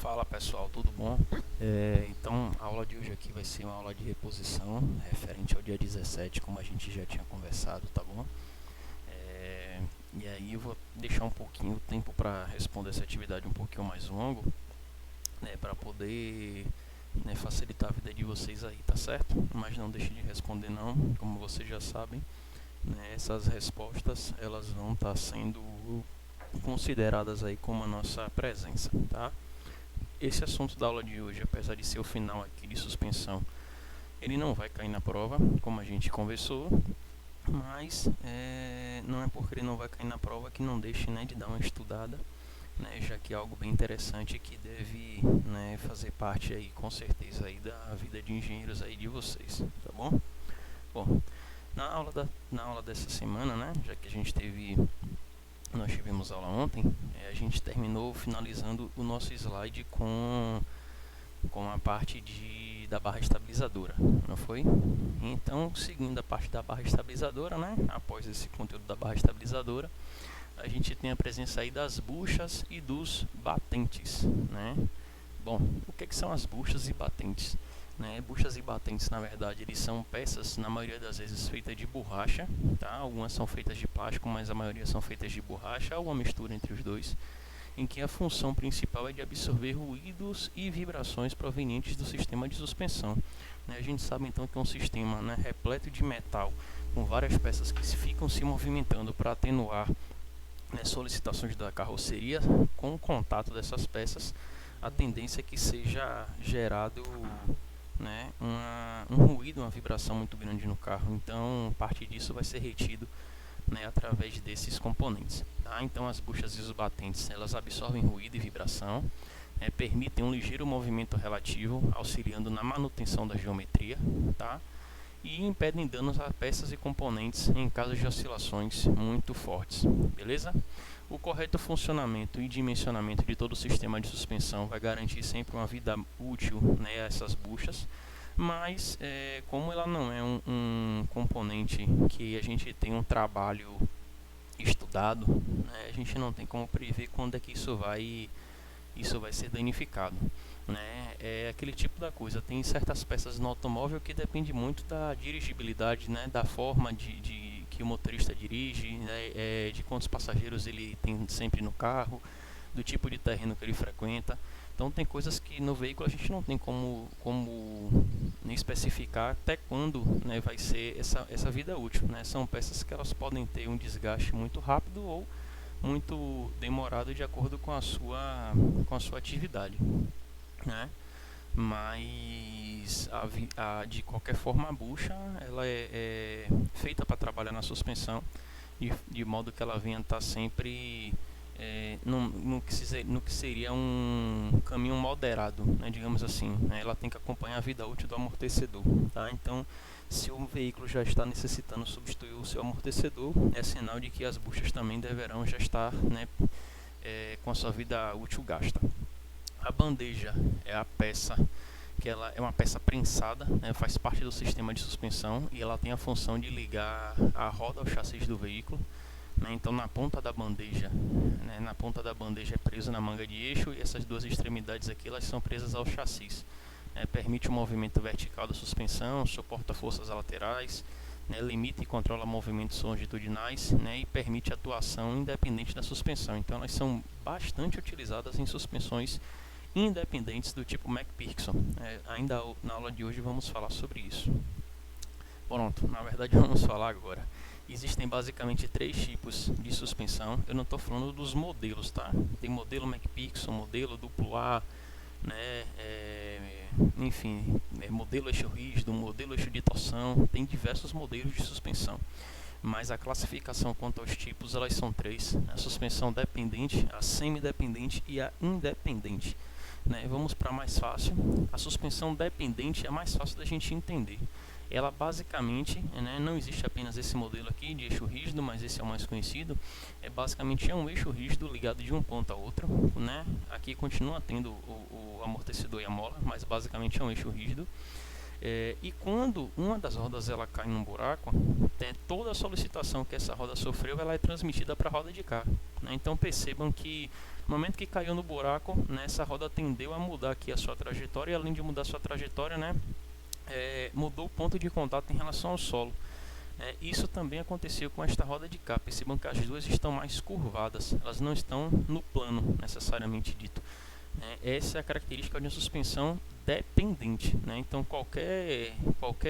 Fala pessoal, tudo bom? Então a aula de hoje aqui vai ser uma aula de reposição referente ao dia 17, como a gente já tinha conversado, tá bom? E aí eu vou deixar um pouquinho o tempo para responder essa atividade um pouquinho mais longo, né, para poder, né, facilitar a vida de vocês aí, tá certo? Mas não deixe de responder não, como vocês já sabem, né, essas respostas elas vão estar sendo consideradas aí como a nossa presença, tá? Esse assunto da aula de hoje, apesar de ser o final aqui de suspensão, ele não vai cair na prova, como a gente conversou, mas não é porque ele não vai cair na prova que não deixe, né, de dar uma estudada, né, já que é algo bem interessante que deve, né, fazer parte aí, com certeza, aí, da vida de engenheiros aí de vocês, tá bom? Bom, na aula dessa semana, né, já que nós tivemos aula ontem, a gente terminou finalizando o nosso slide com a parte da barra estabilizadora, não foi? Então, seguindo a parte da barra estabilizadora, né, após esse conteúdo da barra estabilizadora, a gente tem a presença aí das buchas e dos batentes, né? Bom, o que são as buchas e batentes? Né, buchas e batentes, na verdade, eles são peças, na maioria das vezes, feitas de borracha, tá? Algumas são feitas de plástico, mas a maioria são feitas de borracha, ou uma mistura entre os dois, em que a função principal é de absorver ruídos e vibrações provenientes do sistema de suspensão. A gente sabe então que é um sistema, né, repleto de metal, com várias peças que ficam se movimentando para atenuar, né, solicitações da carroceria. Com o contato dessas peças, a tendência é que seja gerado, né, um ruído, uma vibração muito grande no carro. Então, parte disso vai ser retido, né, através desses componentes, tá? Então as buchas e os batentes, elas absorvem ruído e vibração, permitem um ligeiro movimento relativo, auxiliando na manutenção da geometria, tá? E impedem danos a peças e componentes em caso de oscilações muito fortes, beleza? O correto funcionamento e dimensionamento de todo o sistema de suspensão vai garantir sempre uma vida útil, né, a essas buchas, mas como ela não é um componente que a gente tem um trabalho estudado, né, a gente não tem como prever quando é que isso vai ser danificado, né? É aquele tipo da coisa. Tem certas peças no automóvel que depende muito da dirigibilidade, né, da forma de que o motorista dirige, né, de quantos passageiros ele tem sempre no carro, do tipo de terreno que ele frequenta. Então tem coisas que no veículo a gente não tem como especificar até quando, né, vai ser essa vida útil, né? São peças que elas podem ter um desgaste muito rápido ou muito demorado de acordo com a sua atividade, né? Mas de qualquer forma a bucha ela é feita para trabalhar na suspensão de modo que ela venha estar sempre no que seria um caminho moderado, né, digamos assim, né? Ela tem que acompanhar a vida útil do amortecedor, tá? Então, se o veículo já está necessitando substituir o seu amortecedor, é sinal de que as buchas também deverão já estar, né, com a sua vida útil gasta. A bandeja é a peça que ela é uma peça prensada, né, faz parte do sistema de suspensão e ela tem a função de ligar a roda ao chassi do veículo, né? Então na ponta da bandeja, né, na ponta da bandeja é preso na manga de eixo e essas duas extremidades aqui elas são presas ao chassi. Permite o movimento vertical da suspensão, suporta forças laterais, né, limita e controla movimentos longitudinais, né, e permite atuação independente da suspensão. Então elas são bastante utilizadas em suspensões independentes do tipo McPherson. Ainda na aula de hoje vamos falar sobre isso. Pronto, na verdade vamos falar agora. Existem basicamente três tipos de suspensão. Eu não estou falando dos modelos, tá? Tem modelo McPherson, modelo duplo A, né? Enfim, modelo eixo rígido, modelo eixo de torção. Tem diversos modelos de suspensão, mas a classificação quanto aos tipos elas são três: a suspensão dependente, a semidependente e a independente, né? Vamos para a mais fácil. A suspensão dependente é mais fácil da gente entender. Ela basicamente, né, não existe apenas esse modelo aqui de eixo rígido, mas esse é o mais conhecido. Basicamente é um eixo rígido ligado de um ponto a outro, né? Aqui continua tendo o amortecedor e a mola, mas basicamente é um eixo rígido. E quando uma das rodas ela cai num buraco, toda a solicitação que essa roda sofreu ela é transmitida para a roda de cá, né? Então percebam que no momento que caiu no buraco, né, essa roda tendeu a mudar aqui a sua trajetória, e além de mudar a sua trajetória, né, mudou o ponto de contato em relação ao solo. Isso também aconteceu com esta roda de cá. Percebam que as duas estão mais curvadas, elas não estão no plano necessariamente dito. Essa é a característica de uma suspensão dependente, né? Então qualquer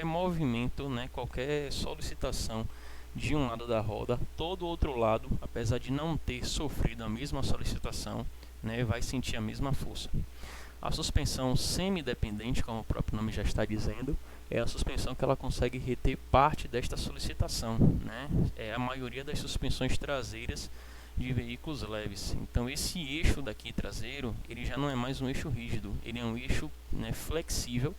movimento, né, qualquer solicitação de um lado da roda, todo o outro lado, apesar de não ter sofrido a mesma solicitação, né, vai sentir a mesma força. A suspensão semidependente, como o próprio nome já está dizendo, é a suspensão que ela consegue reter parte desta solicitação, né? É a maioria das suspensões traseiras de veículos leves. Então esse eixo daqui traseiro, ele já não é mais um eixo rígido, ele é um eixo, né, flexível,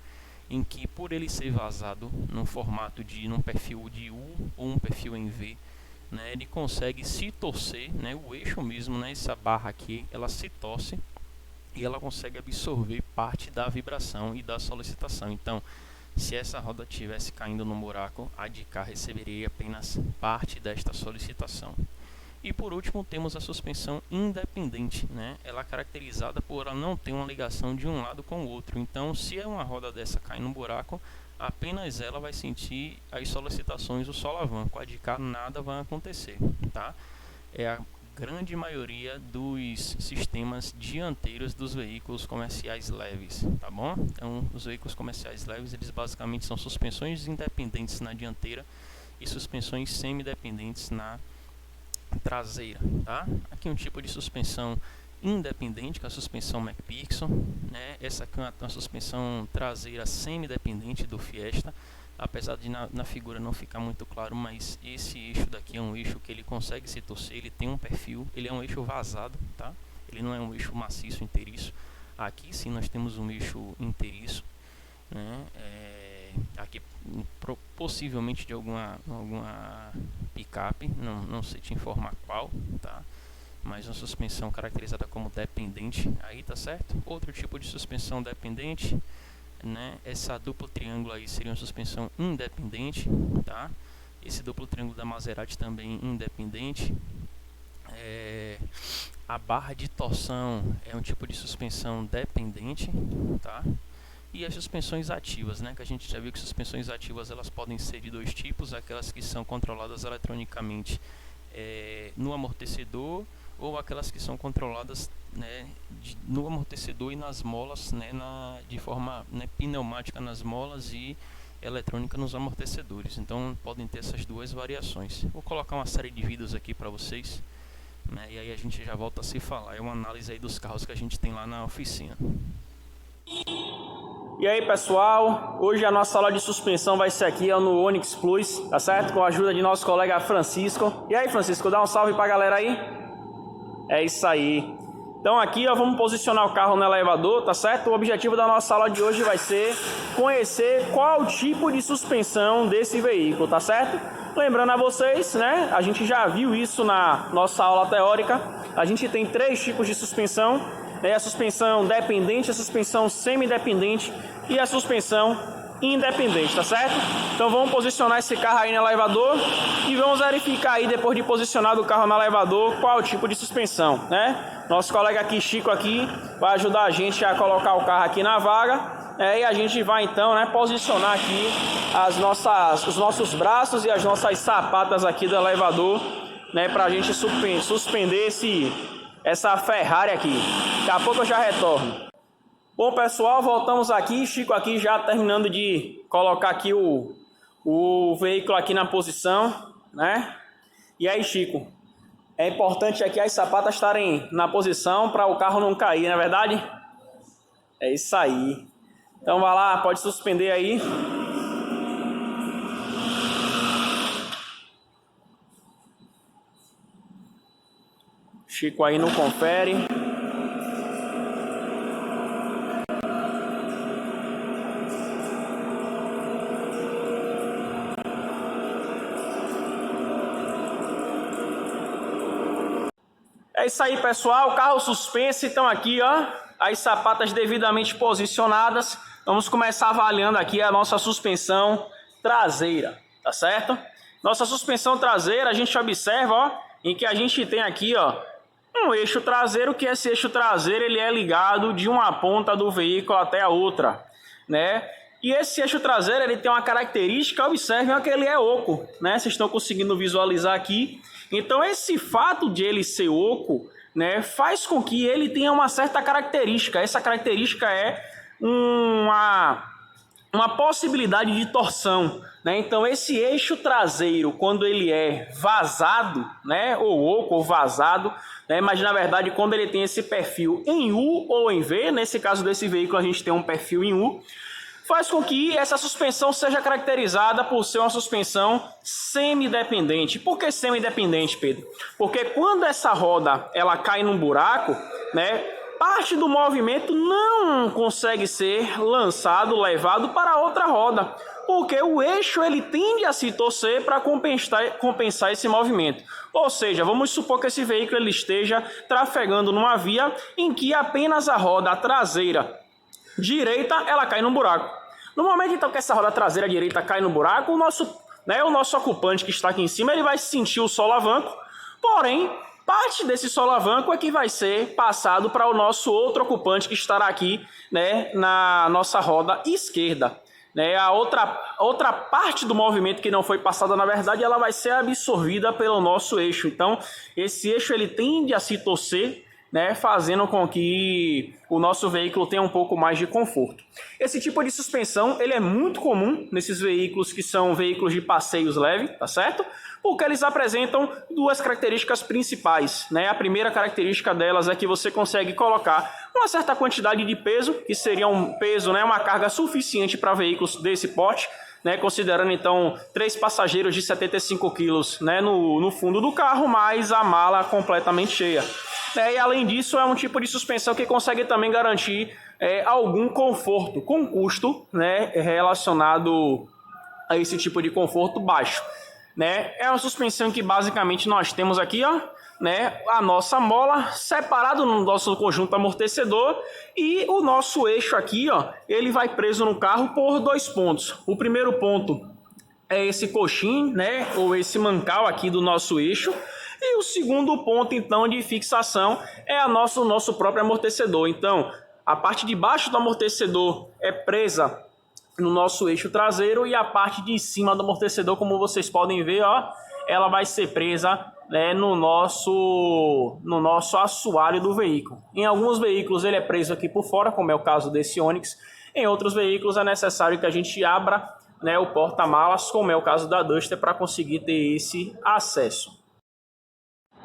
em que por ele ser vazado num formato num perfil de U ou um perfil em V, né, ele consegue se torcer, né, o eixo mesmo, né, essa barra aqui, ela se torce e ela consegue absorver parte da vibração e da solicitação. Então, se essa roda estivesse caindo no buraco, a de cá receberia apenas parte desta solicitação. E por último temos a suspensão independente, né? Ela é caracterizada por ela não ter uma ligação de um lado com o outro. Então, se uma roda dessa cair no buraco, apenas ela vai sentir as solicitações do solavanco. A de cá nada vai acontecer, tá? É a grande maioria dos sistemas dianteiros dos veículos comerciais leves, tá bom? Então, os veículos comerciais leves, eles basicamente são suspensões independentes na dianteira e suspensões semidependentes na traseira, tá? Aqui um tipo de suspensão independente, que é a suspensão McPherson, né? Essa aqui é uma suspensão traseira semidependente do Fiesta, apesar de na figura não ficar muito claro, mas esse eixo daqui é um eixo que ele consegue se torcer, ele tem um perfil, ele é um eixo vazado, tá? Ele não é um eixo maciço inteiriço. Aqui sim nós temos um eixo inteiriço, né? Aqui possivelmente de alguma picape, não sei te informar qual, tá? Mas uma suspensão caracterizada como dependente, aí tá certo. Outro tipo de suspensão dependente, né? Essa duplo triângulo aí seria uma suspensão independente, tá? Esse duplo triângulo da Maserati também independente. A barra de torção é um tipo de suspensão dependente, tá? E as suspensões ativas, né? Que a gente já viu que suspensões ativas elas podem ser de dois tipos: aquelas que são controladas eletronicamente no amortecedor, ou aquelas que são controladas, né, no amortecedor e nas molas, né, de forma, né, pneumática nas molas e eletrônica nos amortecedores. Então podem ter essas duas variações. Vou colocar uma série de vídeos aqui para vocês, né, e aí a gente já volta a se falar. É uma análise aí dos carros que a gente tem lá na oficina. E aí pessoal, hoje a nossa aula de suspensão vai ser aqui no Onix Plus, tá certo? Com a ajuda de nosso colega Francisco. E aí Francisco, dá um salve pra galera aí. É isso aí. Então aqui vamos posicionar o carro no elevador, tá certo? O objetivo da nossa aula de hoje vai ser conhecer qual tipo de suspensão desse veículo, tá certo? Lembrando a vocês, né? A gente já viu isso na nossa aula teórica. A gente tem 3 tipos de suspensão. A suspensão dependente, a suspensão semidependente e a suspensão independente, tá certo? Então vamos posicionar esse carro aí no elevador e vamos verificar aí, depois de posicionado o carro no elevador, qual é o tipo de suspensão, né? Nosso colega aqui, Chico, aqui, vai ajudar a gente a colocar o carro aqui na vaga, e a gente vai então, né, posicionar aqui os nossos braços e as nossas sapatas aqui do elevador, né, pra gente suspender essa Ferrari aqui. Daqui a pouco eu já retorno. Bom pessoal, voltamos aqui. Chico aqui já terminando de colocar aqui o veículo aqui na posição, né? E aí, Chico, é importante aqui as sapatas estarem na posição para o carro não cair, não é verdade? É isso aí. Então vai lá, pode suspender aí. Chico aí não confere. É isso aí, pessoal. O carro suspenso, então aqui, ó, as sapatas devidamente posicionadas, Vamos começar avaliando aqui a nossa suspensão traseira, tá certo? Nossa suspensão traseira, a gente observa, ó, em que a gente tem aqui, ó, um eixo traseiro, que esse eixo traseiro ele é ligado de uma ponta do veículo até a outra, né? E esse eixo traseiro ele tem uma característica, observem que ele é oco, né? Vocês estão conseguindo visualizar aqui. Então esse fato de ele ser oco, né, faz com que ele tenha uma certa característica. Essa característica é uma possibilidade de torção, né? Então esse eixo traseiro, quando ele é vazado, né, ou oco ou vazado, né, mas na verdade quando ele tem esse perfil em U ou em V, nesse caso desse veículo a gente tem um perfil em U, faz com que essa suspensão seja caracterizada por ser uma suspensão semidependente. Por que semidependente, Pedro? Porque quando essa roda ela cai num buraco, né, parte do movimento não consegue ser lançado, levado para outra roda, porque o eixo ele tende a se torcer para compensar esse movimento. Ou seja, vamos supor que esse veículo ele esteja trafegando numa via em que apenas a roda traseira direita ela cai num buraco. No momento então que essa roda traseira direita cai no buraco, o nosso ocupante que está aqui em cima ele vai sentir o solavanco, porém parte desse solavanco é que vai ser passado para o nosso outro ocupante que estará aqui, né, na nossa roda esquerda. Né? A outra parte do movimento que não foi passada, na verdade, ela vai ser absorvida pelo nosso eixo. Então, esse eixo ele tende a se torcer, né, fazendo com que o nosso veículo tenha um pouco mais de conforto. Esse tipo de suspensão ele é muito comum nesses veículos que são veículos de passeios leves, tá certo? Porque eles apresentam duas características principais, né? A primeira característica delas é que você consegue colocar uma certa quantidade de peso, que seria um peso, né, uma carga suficiente para veículos desse porte, né, considerando então 3 passageiros de 75 quilos, né, no fundo do carro, mais a mala completamente cheia. E além disso, é um tipo de suspensão que consegue também garantir algum conforto, com custo, né, relacionado a esse tipo de conforto baixo. Né? É uma suspensão que basicamente nós temos aqui, ó, né, a nossa mola separado no nosso conjunto amortecedor e o nosso eixo aqui, ó, ele vai preso no carro por 2 pontos. O primeiro ponto é esse coxim, né, ou esse mancal aqui do nosso eixo. E o segundo ponto, então, de fixação é o nosso próprio amortecedor. Então, a parte de baixo do amortecedor é presa no nosso eixo traseiro e a parte de cima do amortecedor, como vocês podem ver, ó, ela vai ser presa, né, no nosso assoalho do veículo. Em alguns veículos ele é preso aqui por fora, como é o caso desse Onix. Em outros veículos é necessário que a gente abra, né, o porta-malas, como é o caso da Duster, para conseguir ter esse acesso.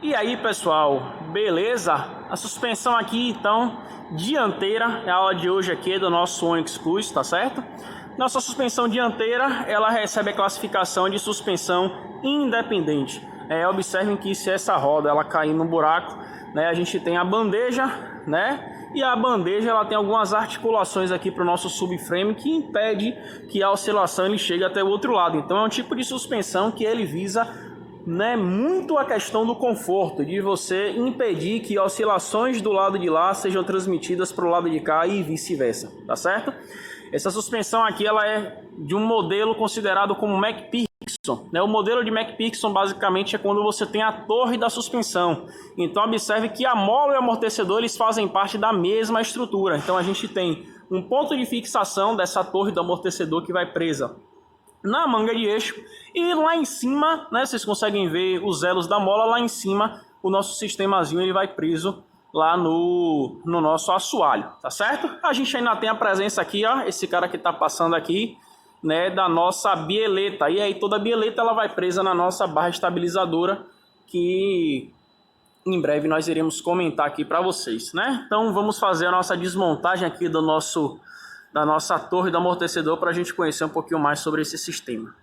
E aí, pessoal, beleza? A suspensão aqui, então, dianteira, é a aula de hoje aqui do nosso Onix Plus, tá certo? Nossa suspensão dianteira, ela recebe a classificação de suspensão independente. Observem que se essa roda ela cair no buraco, né, a gente tem a bandeja, né? E a bandeja ela tem algumas articulações aqui para o nosso subframe que impede que a oscilação ele chegue até o outro lado. Então é um tipo de suspensão que ele visa, né, muito a questão do conforto, de você impedir que oscilações do lado de lá sejam transmitidas para o lado de cá e vice-versa, tá certo? Essa suspensão aqui ela é de um modelo considerado como McPherson, né? O modelo de McPherson basicamente é quando você tem a torre da suspensão. Então observe que a mola e o amortecedor eles fazem parte da mesma estrutura. Então a gente tem um ponto de fixação dessa torre do amortecedor que vai presa na manga de eixo, e lá em cima, né, vocês conseguem ver os elos da mola, lá em cima o nosso sistemazinho ele vai preso lá no nosso assoalho, tá certo? A gente ainda tem a presença aqui, ó, esse cara que tá passando aqui, né, da nossa bieleta, e aí toda a bieleta ela vai presa na nossa barra estabilizadora, que em breve nós iremos comentar aqui para vocês, né? Então vamos fazer a nossa desmontagem aqui da nossa torre do amortecedor para a gente conhecer um pouquinho mais sobre esse sistema.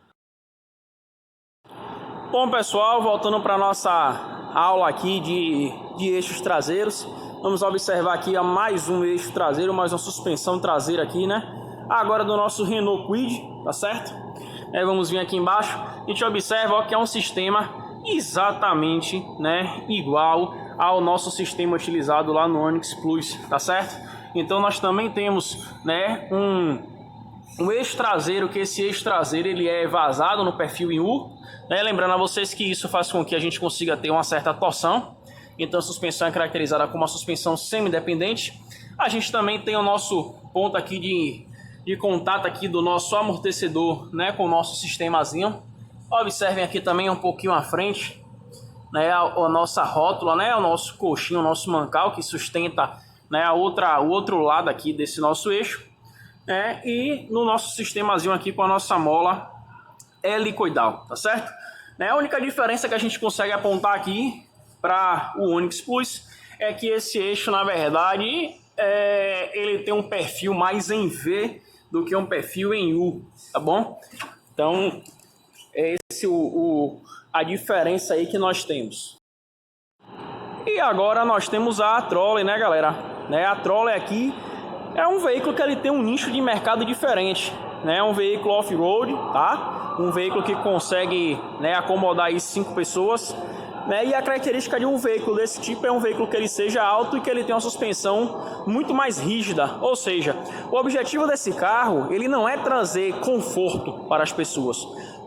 Bom, pessoal, voltando para a nossa aula aqui de eixos traseiros, vamos observar aqui mais um eixo traseiro, mais uma suspensão traseira aqui, né? Agora do nosso Renault Kwid, tá certo? Vamos vir aqui embaixo, a gente observa, ó, que é um sistema exatamente, né, igual ao nosso sistema utilizado lá no Onix Plus, tá certo? Então nós também temos, né, um eixo traseiro, que esse eixo traseiro ele é vazado no perfil em U, né? Lembrando a vocês que isso faz com que a gente consiga ter uma certa torção. Então a suspensão é caracterizada como uma suspensão semidependente. A gente também tem o nosso ponto aqui de contato aqui do nosso amortecedor, né, com o nosso sistemazinho. Observem aqui também um pouquinho à frente, né, a nossa rótula, né, o nosso coxinho, o nosso mancal que sustenta, né, o outro lado aqui desse nosso eixo, né, e no nosso sistemazinho aqui com a nossa mola helicoidal, tá certo? Né, a única diferença que a gente consegue apontar aqui para o Onix Plus é que esse eixo, na verdade, ele tem um perfil mais em V do que um perfil em U, tá bom? Então, é esse a diferença aí que nós temos. E agora nós temos a Trolley, né, galera? A Trolley aqui é um veículo que ele tem um nicho de mercado diferente, né? É um veículo off-road, tá? Um veículo que consegue, né, acomodar aí 5 pessoas, né? E a característica de um veículo desse tipo é um veículo que ele seja alto e que ele tenha uma suspensão muito mais rígida. Ou seja, o objetivo desse carro ele não é trazer conforto para as pessoas.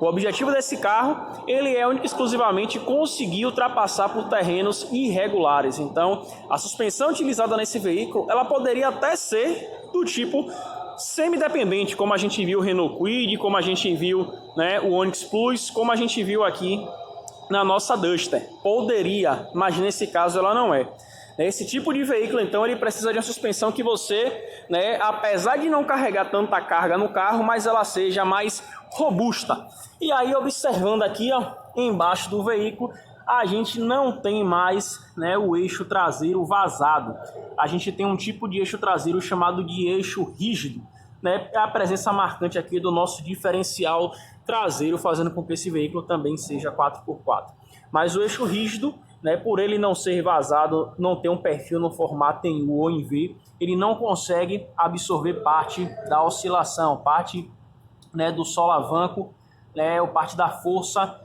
O objetivo desse carro ele é único e exclusivamente conseguir ultrapassar por terrenos irregulares. Então, a suspensão utilizada nesse veículo ela poderia até ser do tipo semidependente, como a gente viu o Renault Kwid, como a gente viu, né, o Onix Plus, como a gente viu aqui na nossa Duster. Poderia, mas nesse caso ela não é. Esse tipo de veículo, então, ele precisa de uma suspensão que você, né, apesar de não carregar tanta carga no carro, mas ela seja mais robusta. E aí, observando aqui, ó, embaixo do veículo, a gente não tem mais, né, o eixo traseiro vazado. A gente tem um tipo de eixo traseiro chamado de eixo rígido, né? É a presença marcante aqui do nosso diferencial traseiro, fazendo com que esse veículo também seja 4x4. Mas o eixo rígido, né, por ele não ser vazado, não ter um perfil no formato em U ou em V, ele não consegue absorver parte da oscilação, parte, né, do solavanco, né, ou parte da força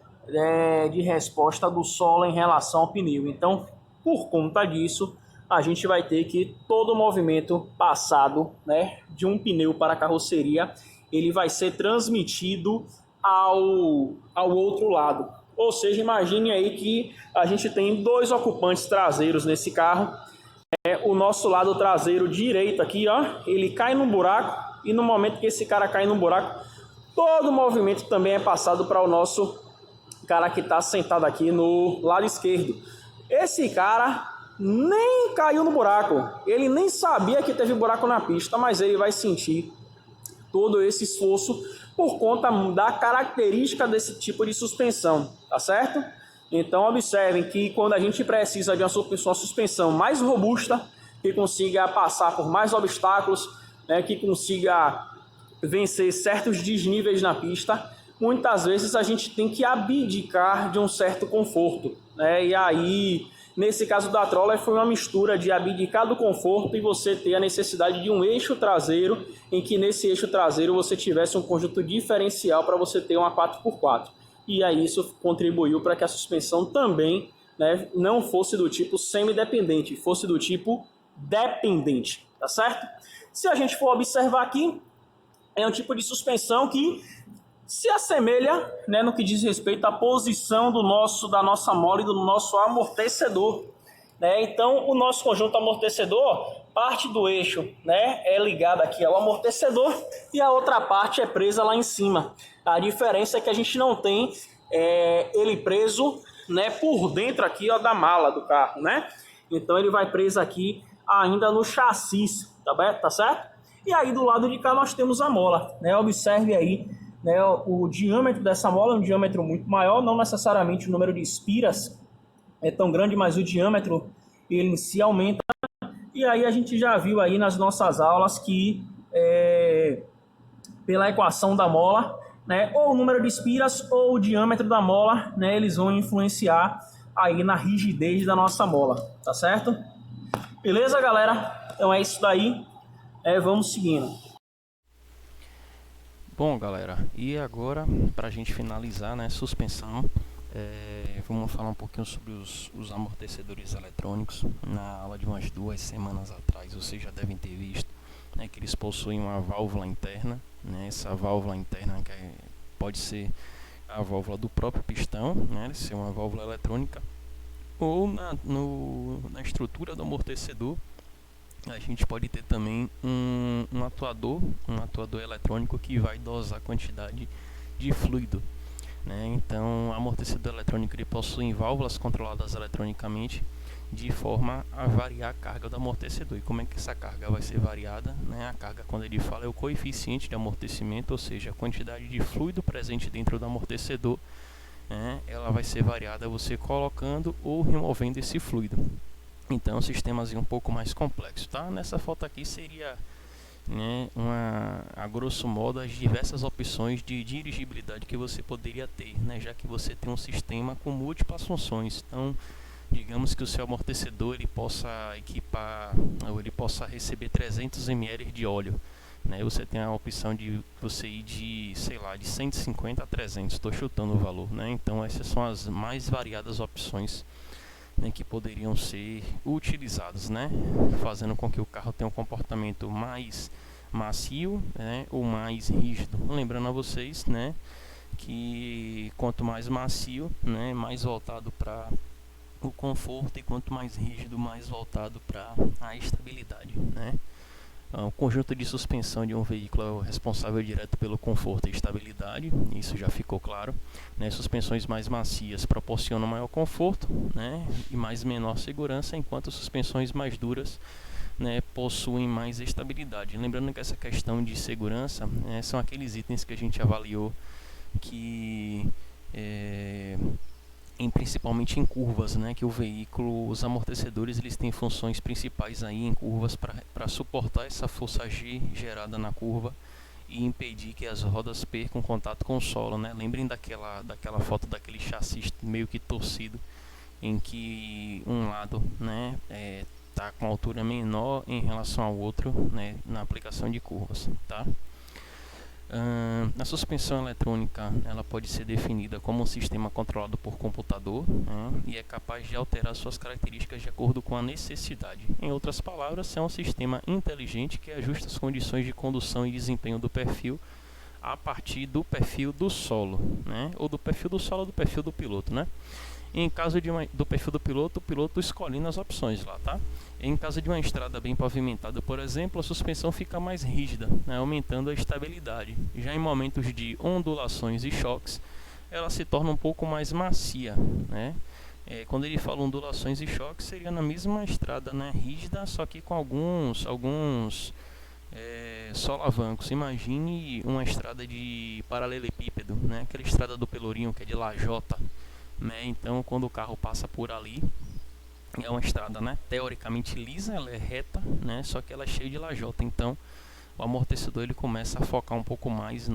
de resposta do solo em relação ao pneu. Então, por conta disso, a gente vai ter que todo o movimento passado, né, de um pneu para a carroceria, ele vai ser transmitido ao outro lado. Ou seja, imagine aí que a gente tem 2 ocupantes traseiros nesse carro. O nosso lado traseiro direito aqui, ó, ele cai num buraco, e no momento que esse cara cai num buraco, todo o movimento também é passado para o nosso cara que está sentado aqui no lado esquerdo. Esse cara nem caiu no buraco, ele nem sabia que teve buraco na pista, mas ele vai sentir todo esse esforço por conta da característica desse tipo de suspensão, tá certo? Então observem que quando a gente precisa de uma suspensão mais robusta, que consiga passar por mais obstáculos, né, que consiga vencer certos desníveis na pista, muitas vezes a gente tem que abdicar de um certo conforto, né? E aí, nesse caso da Trolley, foi uma mistura de abdicar do conforto e você ter a necessidade de um eixo traseiro, em que nesse eixo traseiro você tivesse um conjunto diferencial para você ter uma 4x4. E aí isso contribuiu para que a suspensão também, né, não fosse do tipo semidependente, fosse do tipo dependente, tá certo? Se a gente for observar aqui, é um tipo de suspensão que se assemelha, né, no que diz respeito à posição da nossa mola e do nosso amortecedor, né? Então, o nosso conjunto amortecedor, parte do eixo, né, é ligada aqui ao amortecedor e a outra parte é presa lá em cima. A diferença é que a gente não tem ele preso, né, por dentro aqui, ó, da mala do carro, né? Então, ele vai preso aqui ainda no chassi, tá certo? E aí, do lado de cá, nós temos a mola, né? Observe aí, né, o diâmetro dessa mola é um diâmetro muito maior, não necessariamente o número de espiras é tão grande, mas o diâmetro ele em si aumenta. E aí a gente já viu aí nas nossas aulas que pela equação da mola, né, ou o número de espiras ou o diâmetro da mola, né, eles vão influenciar aí na rigidez da nossa mola, tá certo? Beleza, galera? Então é isso daí, vamos seguindo. Bom, galera, e agora, para a gente finalizar, né, suspensão, Vamos falar um pouquinho sobre os amortecedores eletrônicos. Na aula de umas 2 semanas atrás, vocês já devem ter visto, né, que eles possuem uma válvula interna, né? Essa válvula interna pode ser a válvula do próprio pistão, né, ser uma válvula eletrônica, ou na estrutura do amortecedor a gente pode ter também um atuador eletrônico que vai dosar a quantidade de fluido, né? Então, o amortecedor eletrônico ele possui válvulas controladas eletronicamente de forma a variar a carga do amortecedor. E como é que essa carga vai ser variada, né? A carga, quando ele fala, é o coeficiente de amortecimento, ou seja, a quantidade de fluido presente dentro do amortecedor, né? Ela vai ser variada você colocando ou removendo esse fluido. Então, é um sistema um pouco mais complexo, tá? Nessa foto aqui seria, né, a grosso modo, as diversas opções de dirigibilidade que você poderia ter, né, já que você tem um sistema com múltiplas funções. Então, digamos que o seu amortecedor ele possa equipar, ou ele possa receber 300 ml de óleo, né? Você tem a opção de você ir de, sei lá, de 150 a 300, estou chutando o valor, né? Então, essas são as mais variadas opções, né, que poderiam ser utilizados, né, fazendo com que o carro tenha um comportamento mais macio, né, ou mais rígido. Lembrando a vocês, né, que quanto mais macio, né, mais voltado para o conforto, e quanto mais rígido, mais voltado para a estabilidade, né. O conjunto de suspensão de um veículo é o responsável direto pelo conforto e estabilidade, isso já ficou claro, né? Suspensões mais macias proporcionam maior conforto, né, e menor segurança, enquanto suspensões mais duras, né, possuem mais estabilidade. Lembrando que essa questão de segurança, né, são aqueles itens que a gente avaliou que principalmente em curvas, né, que o veículo, os amortecedores, eles têm funções principais aí em curvas para suportar essa força G gerada na curva e impedir que as rodas percam contato com o solo, né? Lembrem daquela foto daquele chassi meio que torcido, em que um lado, né, tá com altura menor em relação ao outro, né, na aplicação de curvas, tá? A suspensão eletrônica ela pode ser definida como um sistema controlado por computador, né, e é capaz de alterar suas características de acordo com a necessidade. Em outras palavras, é um sistema inteligente que ajusta as condições de condução e desempenho do perfil a partir do perfil do solo, né, ou do perfil do solo ou do perfil do piloto, né? Em caso do perfil do piloto, o piloto escolhendo as opções lá, tá? Em caso de uma estrada bem pavimentada, por exemplo, a suspensão fica mais rígida, né, aumentando a estabilidade. Já em momentos de ondulações e choques, ela se torna um pouco mais macia, né? Quando ele fala ondulações e choques, seria na mesma estrada, né, rígida, só que com alguns solavancos. Imagine uma estrada de paralelepípedo, né, aquela estrada do Pelourinho, que é de lajota, né? Então, quando o carro passa por ali, é uma estrada, né, teoricamente lisa, ela é reta, né, só que ela é cheia de lajota. Então, o amortecedor ele começa a focar um pouco mais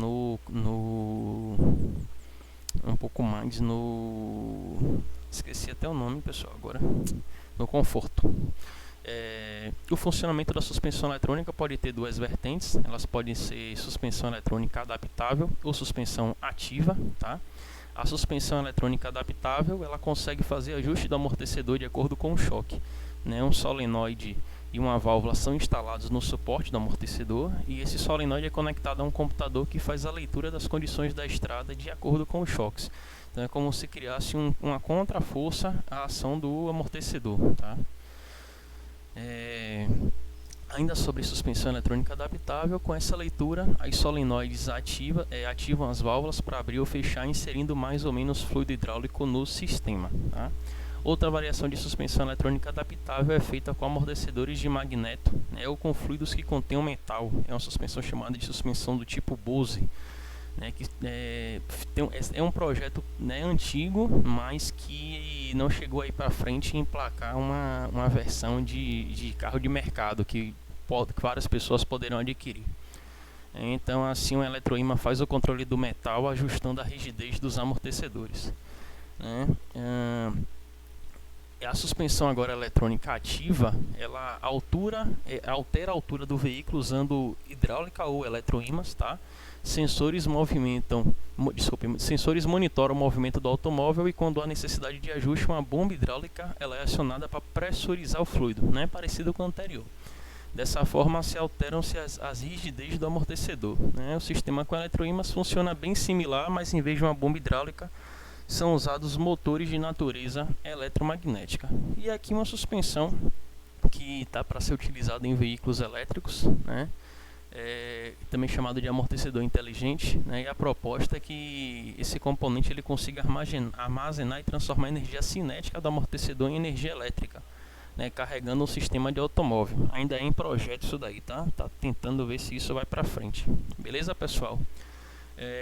esqueci até o nome, pessoal, agora, no conforto. O funcionamento da suspensão eletrônica pode ter duas vertentes. Elas podem ser suspensão eletrônica adaptável ou suspensão ativa, tá? A suspensão eletrônica adaptável, ela consegue fazer ajuste do amortecedor de acordo com o choque, né? Um solenoide e uma válvula são instalados no suporte do amortecedor, e esse solenoide é conectado a um computador que faz a leitura das condições da estrada de acordo com os choques. Então é como se criasse uma contraforça à ação do amortecedor, tá? Ainda sobre suspensão eletrônica adaptável, com essa leitura, as solenoides ativam as válvulas para abrir ou fechar, inserindo mais ou menos fluido hidráulico no sistema, tá? Outra variação de suspensão eletrônica adaptável é feita com amortecedores de magneto, né, ou com fluidos que contenham metal. É uma suspensão chamada de suspensão do tipo Bose, né, que é um projeto, né, antigo, mas que não chegou aí para frente em emplacar uma versão de carro de mercado que várias pessoas poderão adquirir. Então, assim, o eletroímã faz o controle do metal, ajustando a rigidez dos amortecedores, né? A suspensão agora eletrônica ativa, ela altera a altura do veículo usando hidráulica ou eletroímãs, tá? Sensores monitoram o movimento do automóvel e quando há necessidade de ajuste, uma bomba hidráulica ela é acionada para pressurizar o fluido, né? Parecido com o anterior. Dessa forma, se alteram-se as rigidez do amortecedor, né? O sistema com eletroímãs funciona bem similar, mas em vez de uma bomba hidráulica, são usados motores de natureza eletromagnética. E aqui uma suspensão que está para ser utilizada em veículos elétricos, né? Também chamado de amortecedor inteligente, né? E a proposta é que esse componente ele consiga armazenar e transformar a energia cinética do amortecedor em energia elétrica, né? Carregando um sistema de automóvel. Ainda é em projeto isso daí, tá? Tá tentando ver se isso vai para frente. Beleza, pessoal?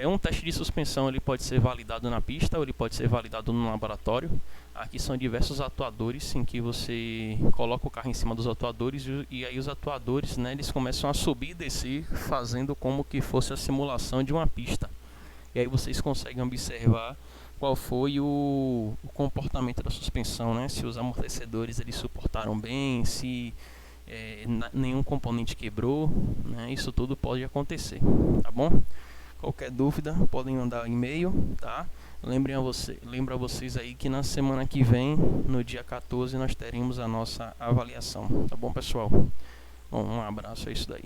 Um teste de suspensão ele pode ser validado na pista ou ele pode ser validado no laboratório. Aqui são diversos atuadores em que você coloca o carro em cima dos atuadores e aí os atuadores, né, eles começam a subir e descer, fazendo como que fosse a simulação de uma pista. E aí vocês conseguem observar qual foi o comportamento da suspensão, né? Se os amortecedores eles suportaram bem, se nenhum componente quebrou, né? Isso tudo pode acontecer, tá bom? Qualquer dúvida, podem mandar e-mail, tá? Lembra vocês aí que na semana que vem, no dia 14, nós teremos a nossa avaliação, tá bom, pessoal? Bom, um abraço, é isso daí.